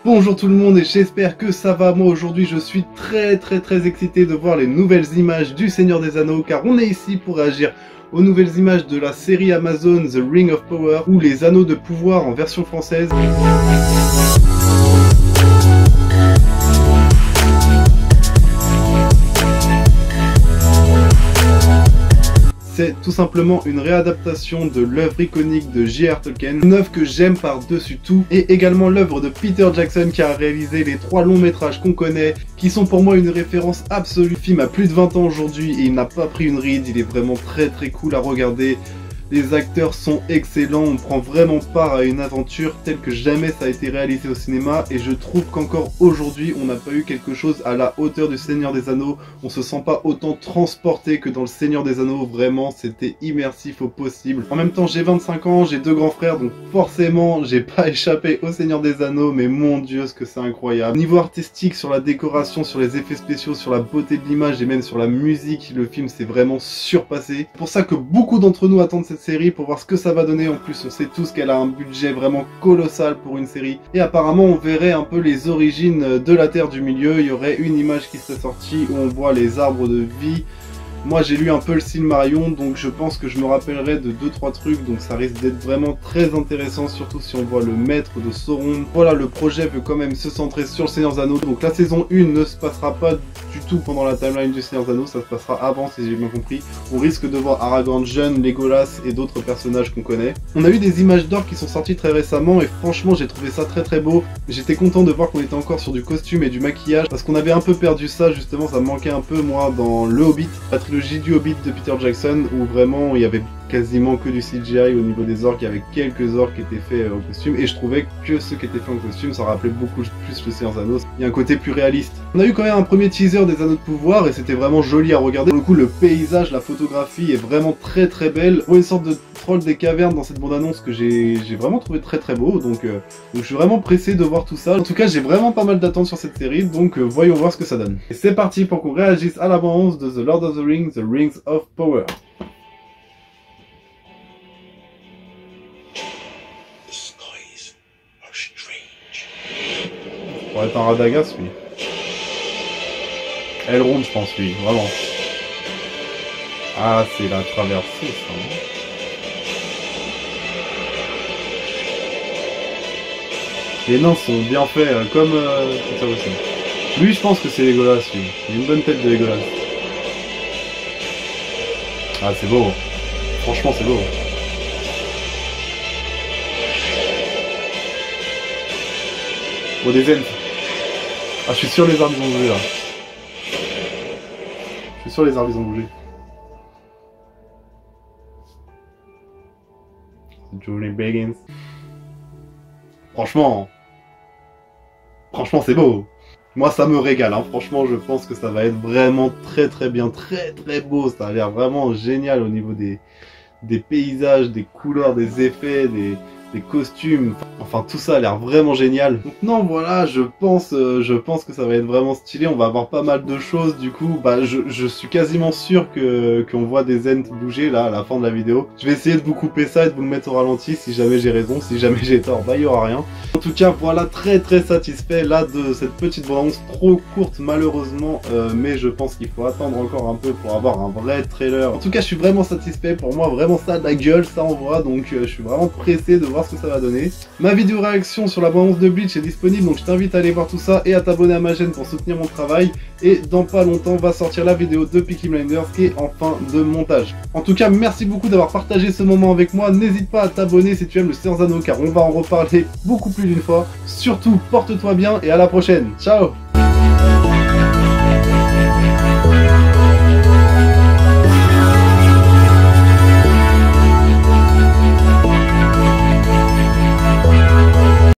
Bonjour tout le monde et j'espère que ça va. Moi aujourd'hui je suis très excité de voir les nouvelles images du Seigneur des Anneaux, car on est ici pour réagir aux nouvelles images de la série Amazon The Ring of Power, ou les Anneaux de Pouvoir en version française. C'est tout simplement une réadaptation de l'œuvre iconique de J.R. Tolkien, une œuvre que j'aime par-dessus tout, et également l'œuvre de Peter Jackson qui a réalisé les 3 longs métrages qu'on connaît, qui sont pour moi une référence absolue. Le film a plus de 20 ans aujourd'hui et il n'a pas pris une ride, il est vraiment très cool à regarder. Les acteurs sont excellents, on prend vraiment part à une aventure telle que jamais ça a été réalisé au cinéma, et je trouve qu'encore aujourd'hui on n'a pas eu quelque chose à la hauteur du Seigneur des Anneaux. On se sent pas autant transporté que dans le Seigneur des Anneaux, vraiment c'était immersif au possible. En même temps j'ai 25 ans, j'ai 2 grands frères, donc forcément j'ai pas échappé au Seigneur des Anneaux, mais mon dieu ce que c'est incroyable. Niveau artistique, sur la décoration, sur les effets spéciaux, sur la beauté de l'image et même sur la musique, le film s'est vraiment surpassé. C'est pour ça que beaucoup d'entre nous attendent cette série pour voir ce que ça va donner. En plus on sait tous qu'elle a un budget vraiment colossal pour une série, et apparemment on verrait un peu les origines de la Terre du Milieu. Il y aurait une image qui serait sortie où on voit les arbres de vie. Moi j'ai lu un peu le Silmarillion, donc je pense que je me rappellerai de 2-3 trucs, donc ça risque d'être vraiment très intéressant, surtout si on voit le maître de Sauron. Voilà, le projet veut quand même se centrer sur le Seigneur des Anneaux, donc la saison 1 ne se passera pas du tout pendant la timeline du Seigneur des Anneaux, ça se passera avant si j'ai bien compris. On risque de voir Aragorn jeune, Legolas et d'autres personnages qu'on connaît. On a eu des images d'or qui sont sorties très récemment et franchement j'ai trouvé ça très beau. J'étais content de voir qu'on était encore sur du costume et du maquillage, parce qu'on avait un peu perdu ça justement, ça me manquait un peu moi dans Le Hobbit, la trilogie du Hobbit de Peter Jackson, où vraiment il y avait quasiment que du CGI au niveau des orques. Il y avait quelques orques qui étaient faits au costume, et je trouvais que ceux qui étaient faits en costume ça rappelait beaucoup plus le Seigneur des Anneaux. Il y a un côté plus réaliste. On a eu quand même un premier teaser des Anneaux de Pouvoir et c'était vraiment joli à regarder. Pour le coup le paysage, la photographie est vraiment très belle. On voit une sorte de troll des cavernes dans cette bande-annonce que j'ai vraiment trouvé très beau, donc je suis vraiment pressé de voir tout ça. En tout cas j'ai vraiment pas mal d'attentes sur cette série, donc voyons voir ce que ça donne. Et c'est parti pour qu'on réagisse à la bande-annonce de The Lord of the Rings, The Rings of Power. Ça pourrait être un Radagast lui. Elrond je pense lui, vraiment. Ah c'est la traversée ça. Les nains sont bien faits, comme ça aussi. Lui je pense que c'est Legolas lui. Il a une bonne tête de Legolas. Ah c'est beau. Franchement c'est beau. Oh des elfes. Ah je suis sûr les arbres ils ont bougé là. Je suis sûr les arbres ils ont bougé. Johnny Baggins. Franchement c'est beau. Moi ça me régale, hein. Franchement je pense que ça va être vraiment très bien, très beau. Ça a l'air vraiment génial au niveau des paysages, des couleurs, des effets, des costumes, enfin tout ça a l'air vraiment génial. Donc non voilà, je pense que ça va être vraiment stylé. On va avoir pas mal de choses du coup. Bah je suis quasiment sûr qu'on voit des ents bouger là à la fin de la vidéo. Je vais essayer de vous couper ça et de vous le mettre au ralenti si jamais j'ai raison. Si jamais j'ai tort, bah il y aura rien. En tout cas voilà, très satisfait là de cette petite bande-annonce trop courte malheureusement, mais je pense qu'il faut attendre encore un peu pour avoir un vrai trailer. En tout cas je suis vraiment satisfait, pour moi vraiment ça a de la gueule, ça envoie, donc je suis vraiment pressé de voir ce que ça va donner. Ma vidéo réaction sur la bande-annonce de Bleach est disponible, donc je t'invite à aller voir tout ça et à t'abonner à ma chaîne pour soutenir mon travail. Et dans pas longtemps va sortir la vidéo de Peaky Blinders qui est en fin de montage. En tout cas merci beaucoup d'avoir partagé ce moment avec moi. N'hésite pas à t'abonner si tu aimes le Seigneur des Anneaux, car on va en reparler beaucoup plus d'une fois. Surtout porte-toi bien et à la prochaine. Ciao.